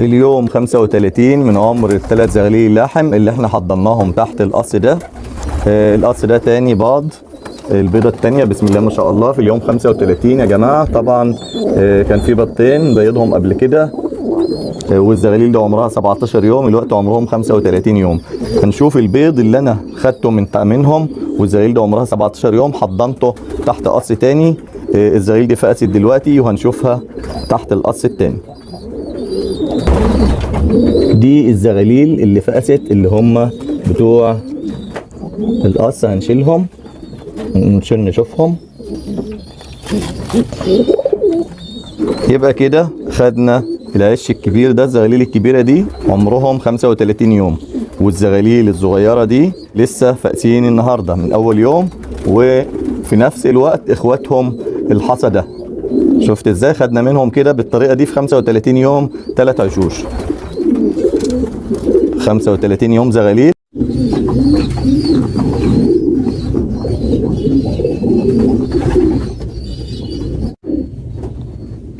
اليوم 35 من عمر الثلاث زغاليل اللحم اللي احنا حضرناهم تحت القص ده. القص ده تاني بعض البيضة التانية بسم الله ما شاء الله في اليوم 35 يا جماعة. طبعا كان في بيضتين بيضهم قبل كده، والزغاليل ده عمرها 17 يوم، الوقت عمرهم 35 يوم. هنشوف البيض اللي انا خدته منهم والزغاليل ده عمرها 17 يوم حضنته تحت قص تاني. الزغاليل دي فقست دلوقتي وهنشوفها تحت القص التاني. دي الزغاليل اللي فقست اللي هم بتوع القص، هنشيلهم نشوفهم. يبقى كده خدنا العش الكبير ده، الزغاليل الكبيرة دي عمرهم 35 يوم، والزغاليل الصغيرة دي لسه فاقسين النهاردة من أول يوم، وفي نفس الوقت إخواتهم الحصى ده. شفت ازاي خدنا منهم كده بالطريقة دي في 35 يوم 3 عشوش. 35 يوم زغاليل.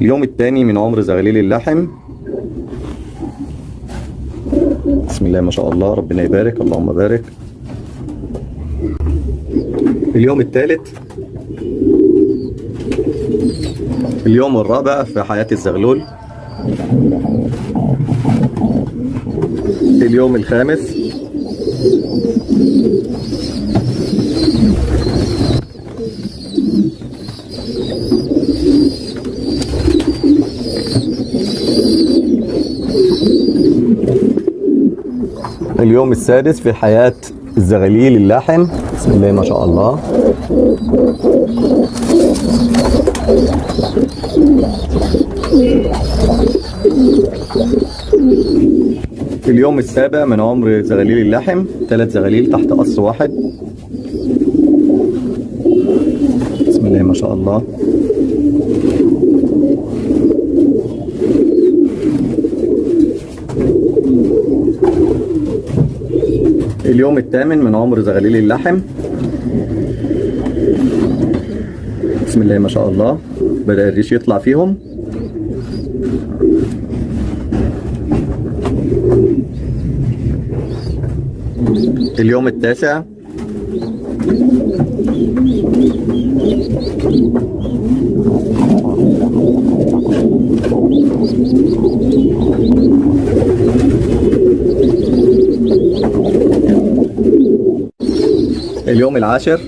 اليوم الثاني من عمر زغاليل اللحم. بسم الله ما شاء الله، ربنا يبارك، اللهم بارك. اليوم الثالث، اليوم الرابع في حياة الزغلول. اليوم الخامس. اليوم السادس في حياة الزغاليل اللحم. بسم الله ما شاء الله. اليوم السابع من عمر زغاليل اللحم، 3 زغاليل تحت قص واحد. بسم الله ما شاء الله. اليوم الثامن من عمر زغاليل اللحم. بسم الله ما شاء الله، بدأ الريش يطلع فيهم. اليوم التاسع. اليوم العاشر.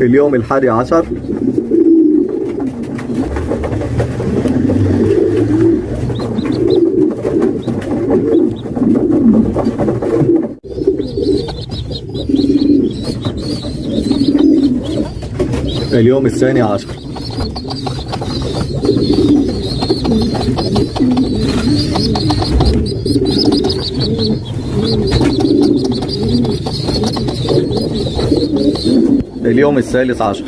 اليوم 11. اليوم 12. اليوم 13.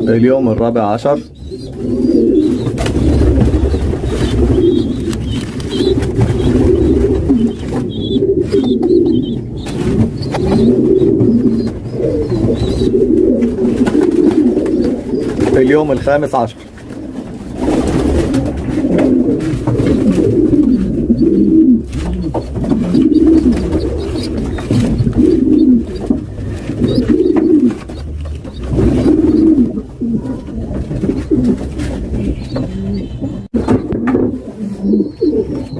اليوم 14. اليوم 15.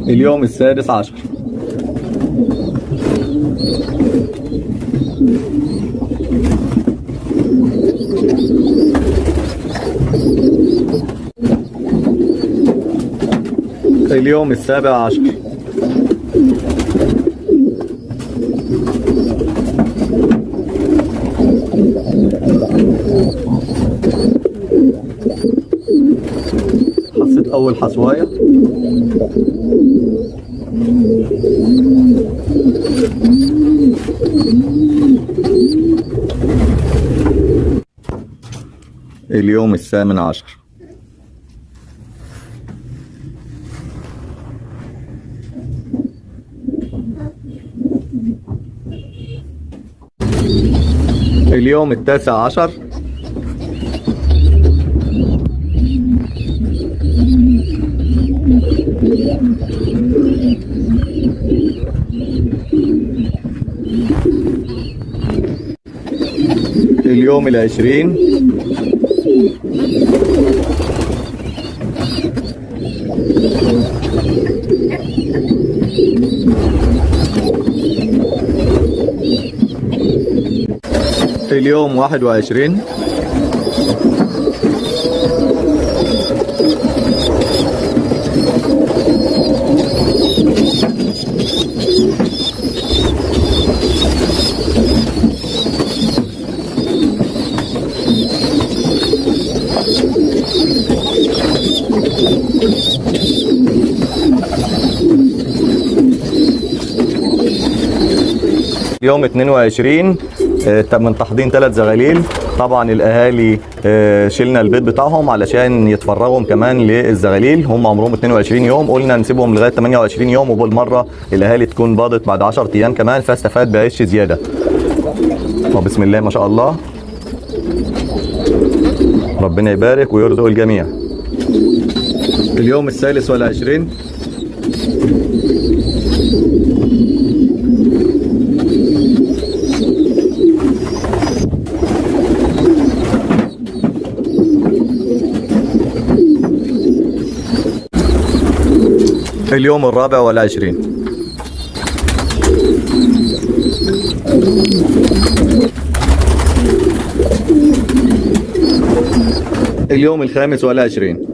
اليوم 16. اليوم 17. حصيت أول حصواية. اليوم الثامن عشر. اليوم التاسع عشر. اليوم العشرين. اليوم 21. اليوم 22 من تحضين 3 زغاليل. طبعا الاهالي شلنا البيض بتاعهم علشان يتفرغوا كمان للزغاليل. هم عمرهم 22 يوم، قلنا نسيبهم لغايه 28 يوم وبالمره الاهالي تكون باضت بعد 10 ايام كمان، فاستفاد بعيش زياده. وبسم الله ما شاء الله، ربنا يبارك ويرزق الجميع. اليوم الثالث والعشرين. اليوم الرابع والعشرين. اليوم الخامس والعشرين.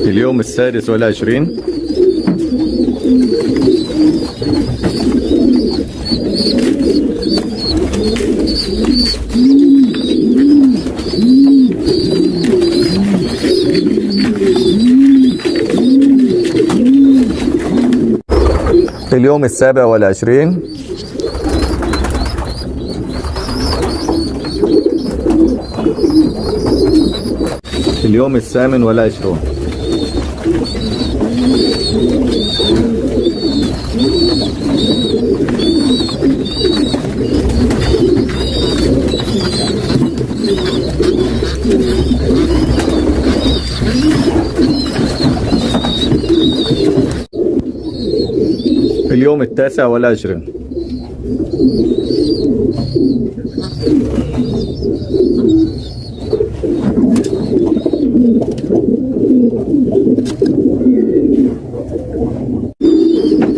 اليوم السادس والعشرين. اليوم السابع والعشرين. اليوم الثامن والعشرون. اليوم التاسع والعشرين.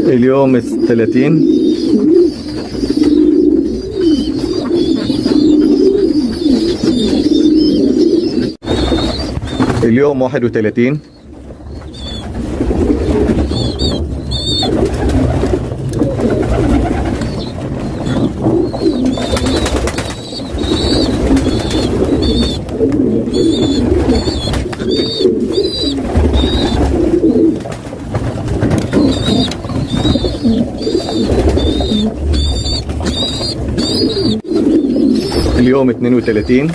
اليوم الثلاثين. اليوم 31. اليوم 32.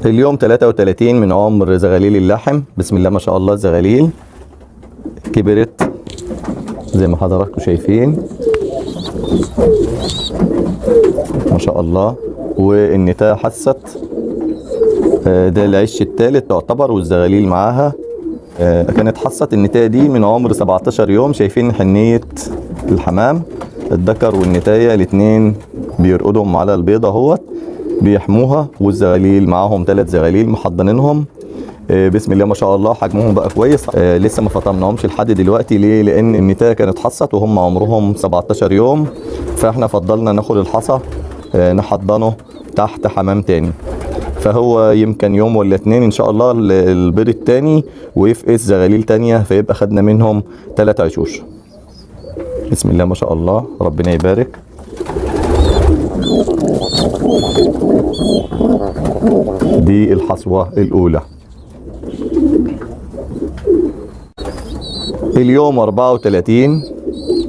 اليوم 33 من عمر زغاليل اللحم. بسم الله ما شاء الله، الزغاليل كبرت زي ما حضراتكم شايفين ما شاء الله، والنتاية حست. ده العش الثالث تعتبر، والزغاليل معاها كانت حست النتاية دي من عمر 17 يوم. شايفين حنية الحمام، الذكر والنتاية الاثنين بيرقدهم على البيضة اهوت بيحموها، والزغاليل معاهم 3 زغاليل محضنينهم. بسم الله ما شاء الله، حجمهم بقى كويس. لسه ما فطمناهمش لحد دلوقتي. ليه؟ لان النتاية كانت حصت وهم عمرهم 17 يوم، فاحنا فضلنا ناخد الحصى نحضنه تحت حمام تاني. فهو يمكن يوم ولا 2 ان شاء الله البيض التاني ويفقس زغاليل تانية، فيبقى خدنا منهم 3 عشوش. بسم الله ما شاء الله، ربنا يبارك. دي الحصوة الأولى. اليوم 34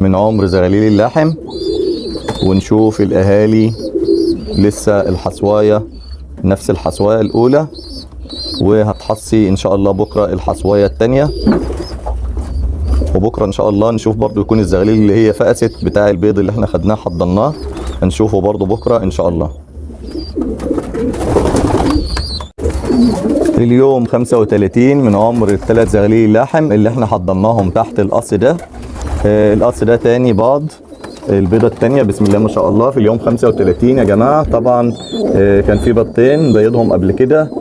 من عمر زغاليل اللحم، ونشوف الأهالي لسه الحصواية نفس الحصواية الأولى، وهتحصي إن شاء الله بكرة الحصواية التانية، وبكرة إن شاء الله نشوف برضو يكون الزغاليل اللي هي فقست بتاع البيض اللي احنا خدناه حضناه، هنشوفه برضو بكرة إن شاء الله. اليوم 35 من عمر الثلاث زغاليل اللحم اللي احنا حضناهم تحت القص ده. القص ده تاني بعض البيضة التانية بسم الله ما شاء الله في اليوم 35 يا جماعة. طبعا كان في بيضتين بيضهم قبل كده،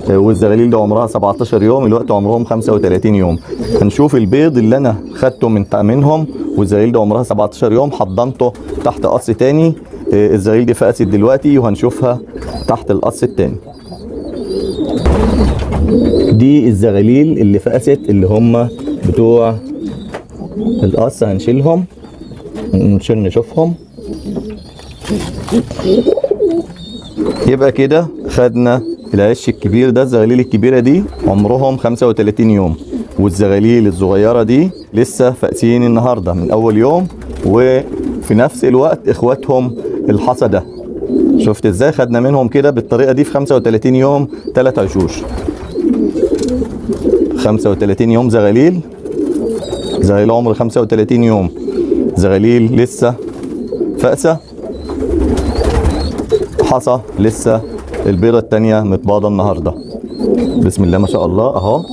والزغاليل ده عمرها 17 يوم، الوقت عمرهم 35 يوم. هنشوف البيض اللي انا خدته منهم، والزغاليل ده عمرها 17 يوم حضنته تحت قص تاني. الزغاليل دي فقست دلوقتي وهنشوفها تحت القص التاني. دي الزغاليل اللي فقست اللي هم بتوع القص، هنشيلهم نشوفهم. يبقى كده خدنا العش الكبير ده، الزغاليل الكبيرة دي عمرهم 35 يوم، والزغاليل الصغيرة دي لسه فاقسين النهاردة من أول يوم، وفي نفس الوقت إخواتهم الحصى ده. شفت ازاي خدنا منهم كده بالطريقة دي في 35 يوم 3 عشوش. 35 يوم زغاليل عمر 35 يوم، زغاليل لسه فأسة، حصى لسه البيضة التانية متباضة النهاردة. بسم الله ما شاء الله اهو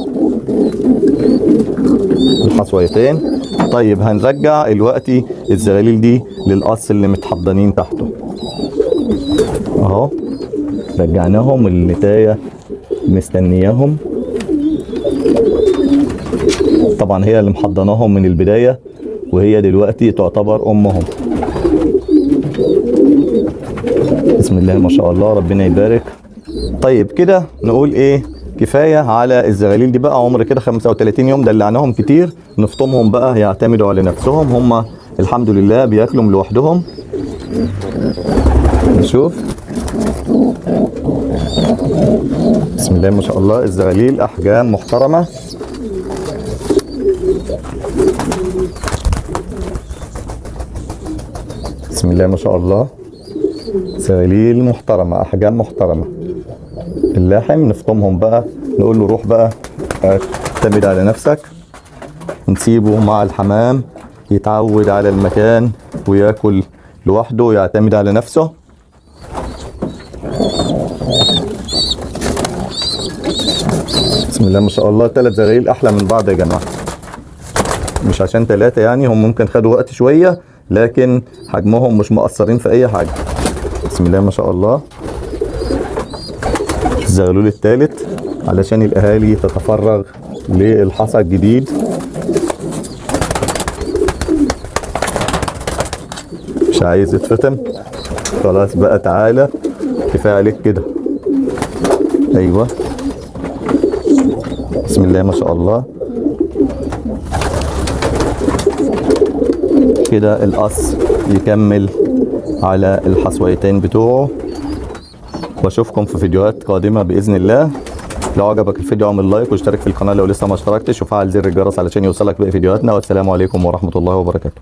الحصويتين. طيب هنرجع دلوقتي الزغاليل دي للقص اللي متحضنين تحته اهو، رجعناهم، النتاية مستنياهم. طبعا هي اللي محضناهم من البداية، وهي دلوقتي تعتبر امهم. بسم الله ما شاء الله، ربنا يبارك. طيب كده نقول ايه، كفاية على الزغاليل دي بقى، عمر كده 35 يوم دلعناهم كتير، نفطمهم بقى يعتمدوا على نفسهم، هم الحمد لله بياكلوا لوحدهم. نشوف بسم الله ما شاء الله، الزغاليل احجام محترمة. بسم الله ما شاء الله، زغاليل محترمة احجام محترمة. اللحم نفطمهم بقى، نقول له روح بقى اعتمد على نفسك، نسيبه مع الحمام يتعود على المكان وياكل لوحده ويعتمد على نفسه. بسم الله ما شاء الله، 3 زغاليل احلى من بعض يا جماعه، مش عشان 3 يعني، هم ممكن خدوا وقت شويه لكن حجمهم مش مقصرين في اي حاجه. بسم الله ما شاء الله، الزغلول الثالث علشان الاهالي تتفرغ للحصى الجديد. مش عايز يتفطم، خلاص بقى تعالى كفايه عليك كده. ايوه بسم الله ما شاء الله، كده القص يكمل على الحصويتين بتوعه. واشوفكم في فيديوهات قادمة بإذن الله. لو عجبك الفيديو اعمل لايك واشترك في القناة لو لسه ما اشتركتش، وفعل زر الجرس علشان يوصلك باقي فيديوهاتنا. والسلام عليكم ورحمة الله وبركاته.